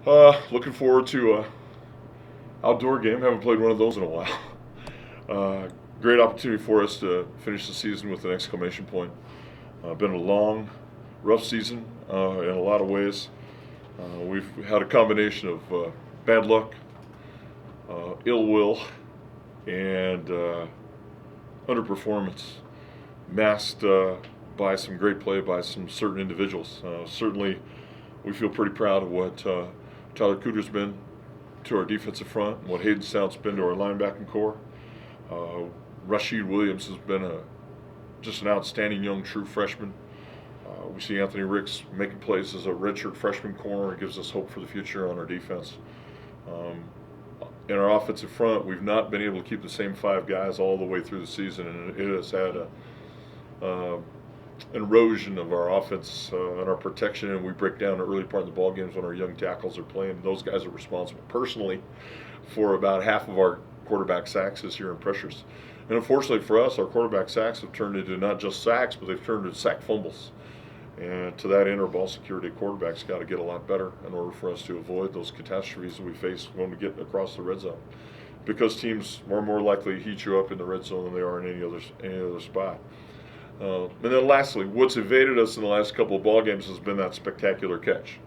Looking forward to a outdoor game. Haven't played one of those in a while. Great opportunity for us to finish the season with an exclamation point. Been a long, rough season in a lot of ways. We've had a combination of bad luck, ill will, and underperformance, masked by some great play by some certain individuals. Certainly, we feel pretty proud of what Tyler Cooter's been to our defensive front, and what Hayden Stout's been to our linebacking core. Rashid Williams has been just an outstanding young true freshman. We see Anthony Ricks making plays as a redshirt freshman corner. It gives us hope for the future on our defense. In our offensive front, we've not been able to keep the same five guys all the way through the season, and it has had an erosion of our offense and our protection, and we break down the early part of the ball games when our young tackles are playing. Those guys are responsible personally for about half of our quarterback sacks this year and pressures. And unfortunately for us, our quarterback sacks have turned into not just sacks, but they've turned into sack fumbles. And to that end, our ball security quarterback's got to get a lot better in order for us to avoid those catastrophes that we face when we get across the red zone. Because teams are more likely to heat you up in the red zone than they are in any other spot. And then lastly, what's evaded us in the last couple of ball games has been that spectacular catch.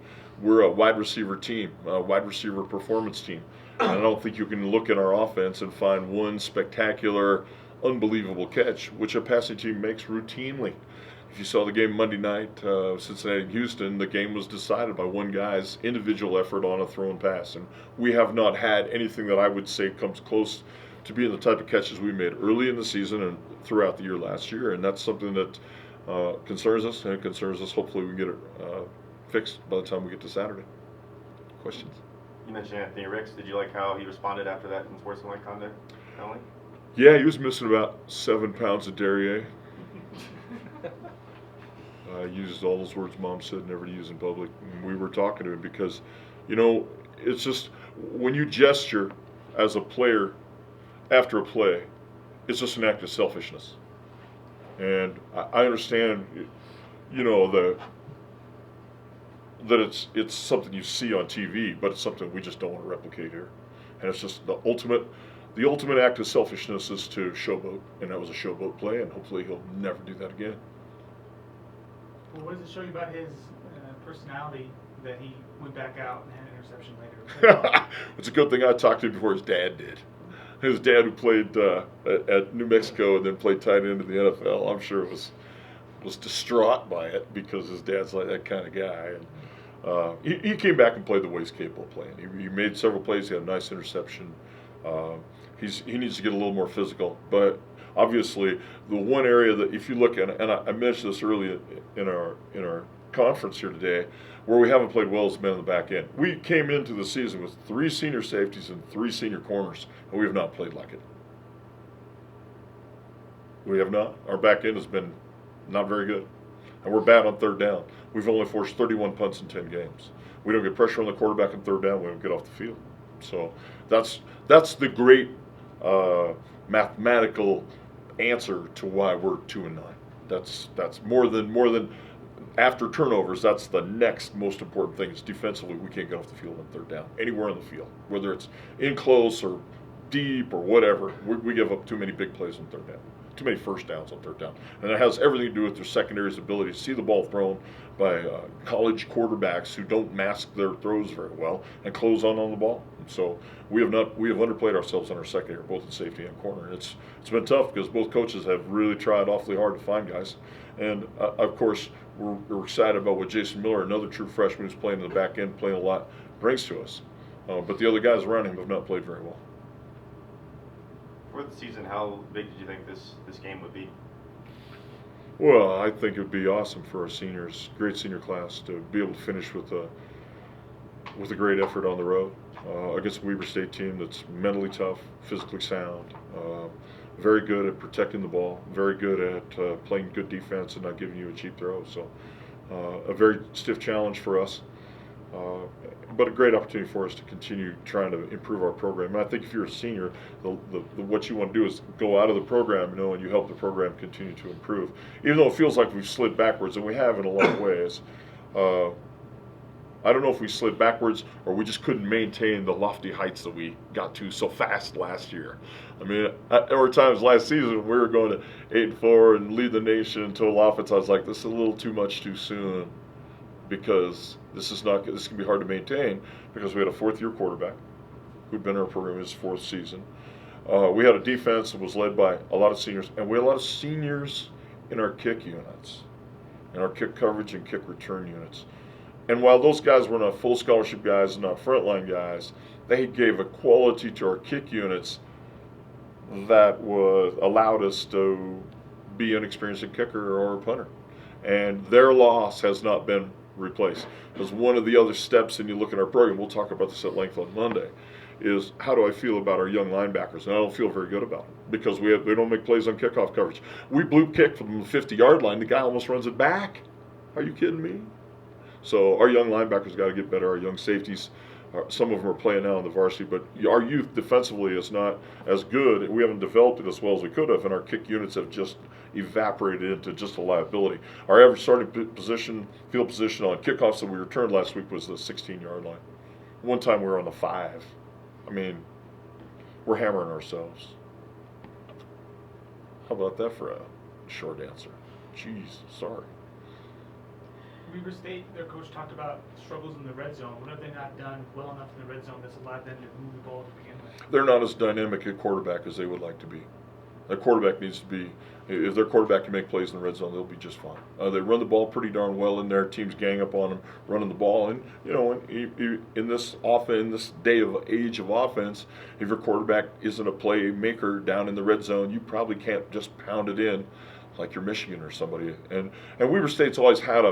We're a wide receiver team, a wide receiver performance team. And I don't think you can look at our offense and find one spectacular, unbelievable catch, which a passing team makes routinely. If you saw the game Monday night, Cincinnati and Houston, the game was decided by one guy's individual effort on a throw and pass. And we have not had anything that I would say comes close to being the type of catches we made early in the season and throughout the year last year. And that's something that concerns us, and it concerns us. Hopefully we can get it fixed by the time we get to Saturday. Questions? You mentioned Anthony Ricks. Did you like how he responded after that unsportsmanlike conduct penalty? Yeah, he was missing about 7 pounds of Derriere. Used all those words Mom said never to use in public. And we were talking to him because, it's just when you gesture as a player after a play, it's just an act of selfishness. And I understand, that it's something you see on TV, but it's something we just don't want to replicate here. And it's just the ultimate act of selfishness is to showboat, and that was a showboat play, and hopefully he'll never do that again. Well, what does it show you about his personality that he went back out and had an interception later? It's a good thing I talked to him before his dad did. His dad, who played at New Mexico and then played tight end in the NFL, I'm sure was distraught by it because his dad's like that kind of guy. And he came back and played the way he's capable of playing. He made several plays. He had a nice interception. He needs to get a little more physical, but obviously, the one area that if you look at, and I mentioned this earlier in our conference here today, where we haven't played well is men in the back end. We came into the season with 3 senior safeties and 3 senior corners, and we have not played like it. We have not. Our back end has been not very good, and we're bad on third down. We've only forced 31 punts in 10 games. We don't get pressure on the quarterback on third down. We don't get off the field. So that's the great mathematical answer to why we're 2-9. That's more than after turnovers. That's the next most important thing. Is defensively we can't get off the field on third down anywhere on the field, whether it's in close or deep or whatever. We give up too many big plays on third down, too many first downs on third down, and it has everything to do with their secondary's ability to see the ball thrown by college quarterbacks who don't mask their throws very well and close on the ball. So we have underplayed ourselves on our secondary, both in safety and corner. And it's been tough because both coaches have really tried awfully hard to find guys. And of course, we're excited about what Jason Miller, another true freshman who's playing in the back end, playing a lot, brings to us. But the other guys around him have not played very well. For the season, how big did you think this game would be? Well, I think it would be awesome for our seniors, great senior class, to be able to finish with a great effort on the road against a Weber State team that's mentally tough, physically sound, very good at protecting the ball, very good at playing good defense and not giving you a cheap throw. So a very stiff challenge for us, but a great opportunity for us to continue trying to improve our program. And I think if you're a senior, what you want to do is go out of the program, and you help the program continue to improve. Even though it feels like we've slid backwards, and we have in a lot of ways, I don't know if we slid backwards or we just couldn't maintain the lofty heights that we got to so fast last year. I mean, there were times last season we were going to 8-4 and lead the nation in total offense. I was like, this is a little too much too soon, because this can be hard to maintain, because we had a fourth-year quarterback who'd been in our program his fourth season. We had a defense that was led by a lot of seniors, and we had a lot of seniors in our kick units, in our kick coverage and kick return units. And while those guys were not full scholarship guys and not frontline guys, they gave a quality to our kick units that allowed us to be an experienced kicker or a punter. And their loss has not been replaced. Because one of the other steps, and you look at our program, we'll talk about this at length on Monday, is how do I feel about our young linebackers? And I don't feel very good about them, because we don't make plays on kickoff coverage. We blue kick from the 50-yard line. The guy almost runs it back. Are you kidding me? So our young linebackers got to get better. Our young safeties, some of them are playing now in the varsity, but our youth defensively is not as good. We haven't developed it as well as we could have, and our kick units have just evaporated into just a liability. Our average starting field position on kickoffs that we returned last week was the 16-yard line. One time we were on the 5. I mean, we're hammering ourselves. How about that for a short answer? Jeez, sorry. Weber State, their coach talked about struggles in the red zone. What have they not done well enough in the red zone that's allowed them to move the ball to begin with? They're not as dynamic a quarterback as they would like to be. Their quarterback needs to be, if their quarterback can make plays in the red zone, they'll be just fine. They run the ball pretty darn well in there. Teams gang up on them, running the ball. And, you know, in this age of offense, if your quarterback isn't a playmaker down in the red zone, you probably can't just pound it in like you're Michigan or somebody. And Weber State's always had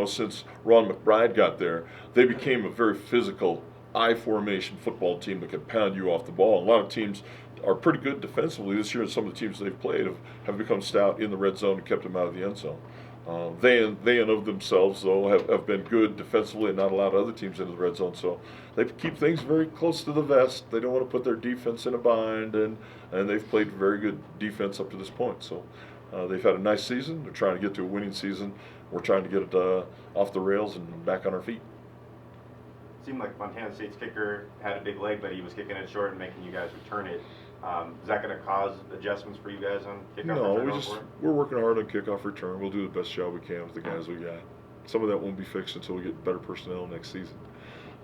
since Ron McBride got there, they became a very physical I formation football team that could pound you off the ball. And a lot of teams are pretty good defensively this year, and some of the teams they've played have become stout in the red zone and kept them out of the end zone. They and of themselves, though, have been good defensively and not allowed other teams into the red zone. So they keep things very close to the vest. They don't want to put their defense in a bind, and they've played very good defense up to this point. So they've had a nice season. They're trying to get to a winning season. We're trying to get it off the rails and back on our feet. It seemed like Montana State's kicker had a big leg, but he was kicking it short and making you guys return it. Is that going to cause adjustments for you guys on kickoff return? No, we're working hard on kickoff return. We'll do the best job we can with the guys we got. Some of that won't be fixed until we get better personnel next season.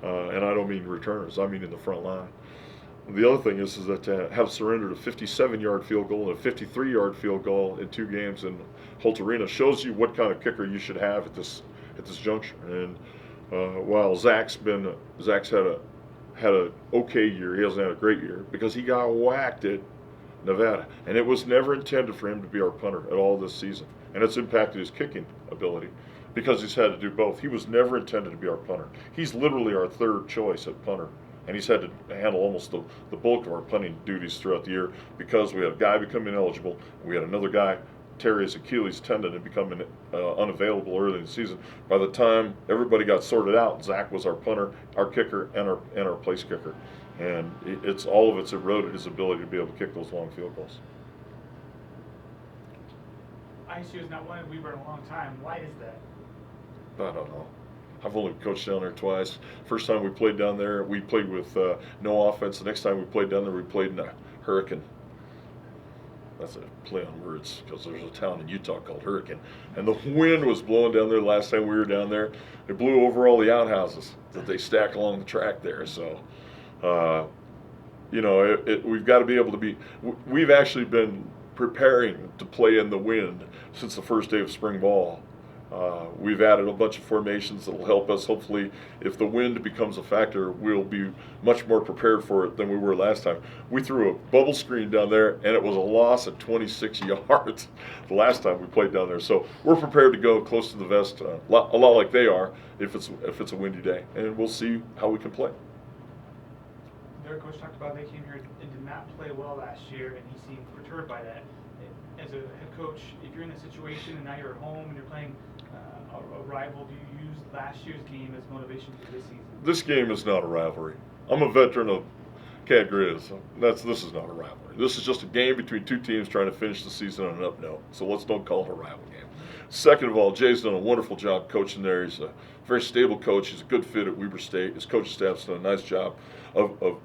And I don't mean returners. I mean in the front line. The other thing is that to have surrendered a 57-yard field goal and a 53-yard field goal in 2 games in Holt Arena shows you what kind of kicker you should have at this juncture. And while Zach's had a okay year, he hasn't had a great year because he got whacked at Nevada, and it was never intended for him to be our punter at all this season, and it's impacted his kicking ability because he's had to do both. He was never intended to be our punter. He's literally our third choice at punter. And he's had to handle almost the bulk of our punting duties throughout the year because we had a guy become ineligible. We had another guy tear his Achilles tendon and become unavailable early in the season. By the time everybody got sorted out, Zach was our punter, our kicker, and our place kicker. And it's eroded his ability to be able to kick those long field goals. ISU has not won at Weber in a long time. Why is that? I don't know. I've only coached down there twice. First time we played down there, we played with no offense. The next time we played down there, we played in a hurricane. That's a play on words because there's a town in Utah called Hurricane. And the wind was blowing down there last time we were down there. It blew over all the outhouses that they stack along the track there. So, we've got to be able to be – we've actually been preparing to play in the wind since the first day of spring ball. We've added a bunch of formations that will help us. Hopefully, if the wind becomes a factor, we'll be much more prepared for it than we were last time. We threw a bubble screen down there, and it was a loss of 26 yards the last time we played down there. So we're prepared to go close to the vest, a lot like they are, if it's a windy day, and we'll see how we can play. Their coach talked about they came here and did not play well last year, and he seemed perturbed by that. As a head coach, if you're in a situation and now you're at home and you're playing a rival, do you use last year's game as motivation for this season? This game is not a rivalry. I'm a veteran of Cat Grizz. This is not a rivalry. This is just a game between two teams trying to finish the season on an up note. So don't call it a rival game. Second of all, Jay's done a wonderful job coaching there. He's a very stable coach. He's a good fit at Weber State. His coaching staff's done a nice job of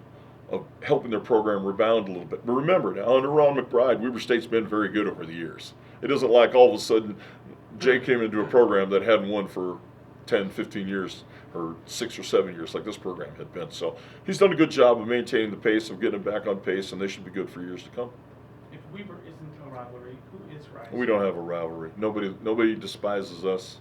helping their program rebound a little bit. But remember, now under Ron McBride, Weber State's been very good over the years. It isn't like all of a sudden Jay came into a program that hadn't won for 10, 15 years or 6 or 7 years like this program had been. So he's done a good job of maintaining the pace, of getting them back on pace, and they should be good for years to come. If Weber isn't a rivalry, who is Rice? We don't have a rivalry. Nobody despises us.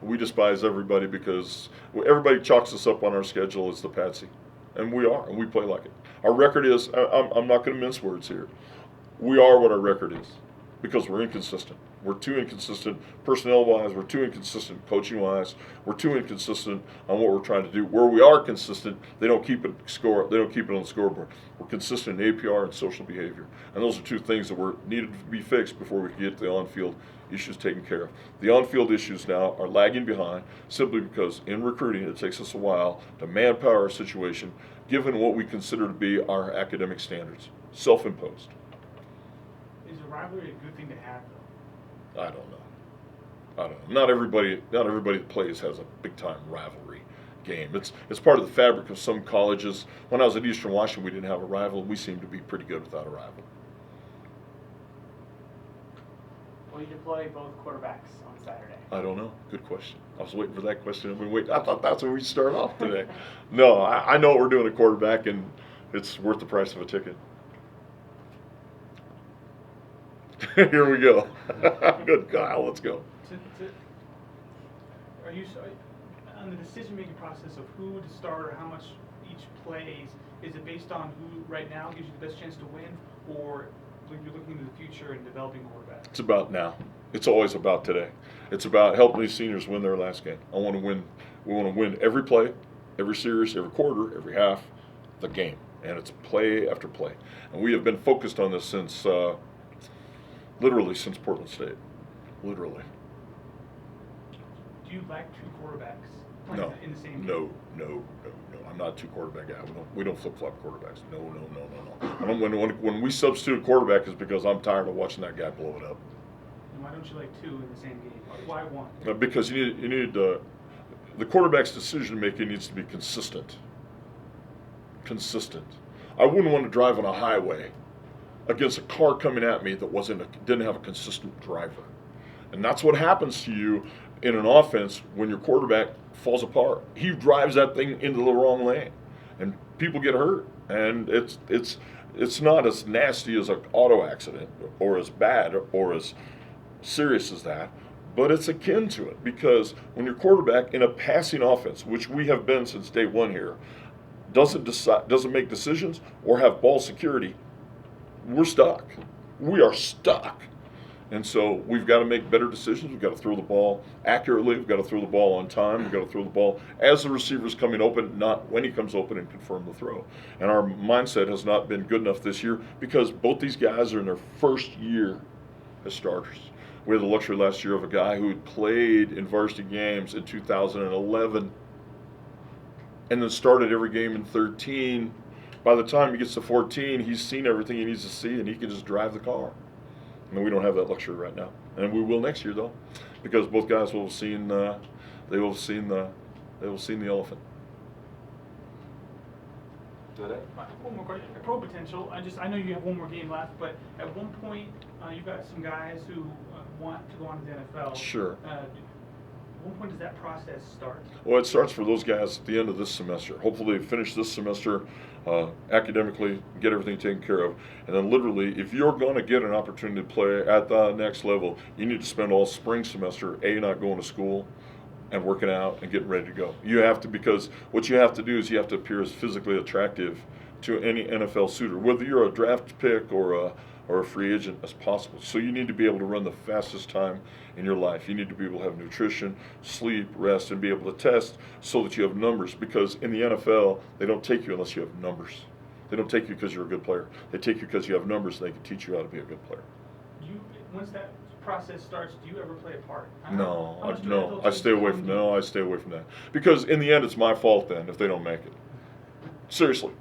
We despise everybody because everybody chalks us up on our schedule as the patsy. And we are, and we play like it. Our record is, I'm not going to mince words here. We are what our record is because we're inconsistent. We're too inconsistent personnel-wise. We're too inconsistent coaching-wise. We're too inconsistent on what we're trying to do. Where we are consistent, they don't keep it on the scoreboard. We're consistent in APR and social behavior, and those are two things that were needed to be fixed before we could get the on-field issues taken care of. The on-field issues now are lagging behind simply because in recruiting it takes us a while to manpower a situation, given what we consider to be our academic standards, self-imposed. Is a rivalry a good thing to have, though? I don't know. Not everybody that plays has a big time rivalry game. It's part of the fabric of some colleges. When I was at Eastern Washington, we didn't have a rival. We seemed to be pretty good without a rival. Will you deploy both quarterbacks on Saturday? I don't know. Good question. I was waiting for that question. I thought that's where we start off today. No, I know what we're doing at quarterback, and it's worth the price of a ticket. Here we go. Good, Kyle. Let's go. Are you on the decision-making process of who to start or how much each plays? Is it based on who right now gives you the best chance to win, or when you're looking into the future and developing a quarterback? It's about now. It's always about today. It's about helping these seniors win their last game. I want to win. We want to win every play, every series, every quarter, every half, the game, and it's play after play. And we have been focused on this since. Literally since Portland State. Literally. Do you like two quarterbacks playing No. in the same game? No. I'm not a two quarterback guy. We don't flip flop quarterbacks. No. I don't, when we substitute a quarterback is because I'm tired of watching that guy blow it up. And why don't you like two in the same game? Why one? Because you need the quarterback's decision making needs to be consistent. Consistent. I wouldn't want to drive on a highway against a car coming at me that didn't have a consistent driver. And that's what happens to you in an offense when your quarterback falls apart. He drives that thing into the wrong lane, and people get hurt. And it's not as nasty as an auto accident or as bad or as serious as that, but it's akin to it because when your quarterback in a passing offense, which we have been since day one here, doesn't make decisions or have ball security, we're stuck. We are stuck. And so we've got to make better decisions. We've got to throw the ball accurately. We've got to throw the ball on time. We've got to throw the ball as the receiver's coming open, not when he comes open, and confirm the throw. And our mindset has not been good enough this year because both these guys are in their first year as starters. We had the luxury last year of a guy who had played in varsity games in 2011 and then started every game in 13. By the time he gets to 14, he's seen everything he needs to see, and he can just drive the car. And we don't have that luxury right now, and we will next year though, because both guys will have seen the elephant. Is that it? One more question. Pro potential. I know you have one more game left, but at one point you've got some guys who want to go on to the NFL. Sure. At what point does that process start? Well, it starts for those guys at the end of this semester. Hopefully they finish this semester academically, get everything taken care of. And then literally, if you're going to get an opportunity to play at the next level, you need to spend all spring semester, not going to school and working out and getting ready to go. You have to, because what you have to do is you have to appear as physically attractive to any NFL suitor, whether you're a draft pick or a free agent as possible. So you need to be able to run the fastest time in your life. You need to be able to have nutrition, sleep, rest, and be able to test so that you have numbers. Because in the NFL, they don't take you unless you have numbers. They don't take you because you're a good player. They take you because you have numbers and they can teach you how to be a good player. Once that process starts, do you ever play a part? No, I stay away from that. Because in the end, it's my fault then if they don't make it. Seriously.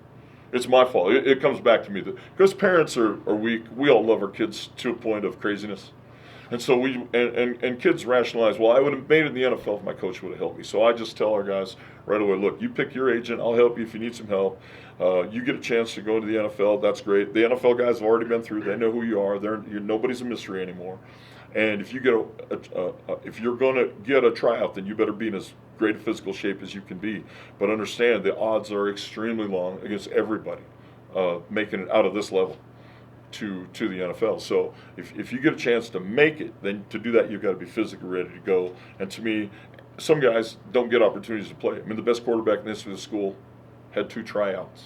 It's my fault. It comes back to me. Because parents are weak. We all love our kids to a point of craziness. And so and kids rationalize, well, I would have made it in the NFL if my coach would have helped me. So I just tell our guys right away, look, you pick your agent, I'll help you if you need some help. You get a chance to go into the NFL, that's great. The NFL guys have already been through, they know who you are. Nobody's a mystery anymore. And if you get if you're going to get a tryout, then you better be in as great a physical shape as you can be. But understand the odds are extremely long against everybody making it out of this level to the NFL. So if you get a chance to make it, then to do that you've got to be physically ready to go. And to me, some guys don't get opportunities to play. I mean, the best quarterback in the history of the school had 2 tryouts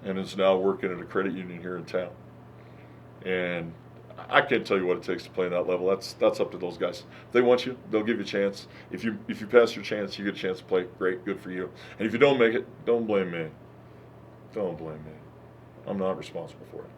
and is now working at a credit union here in town. And I can't tell you what it takes to play in that level. That's up to those guys. If they want you, they'll give you a chance. If you pass your chance, you get a chance to play. Great, good for you. And if you don't make it, don't blame me. Don't blame me. I'm not responsible for it.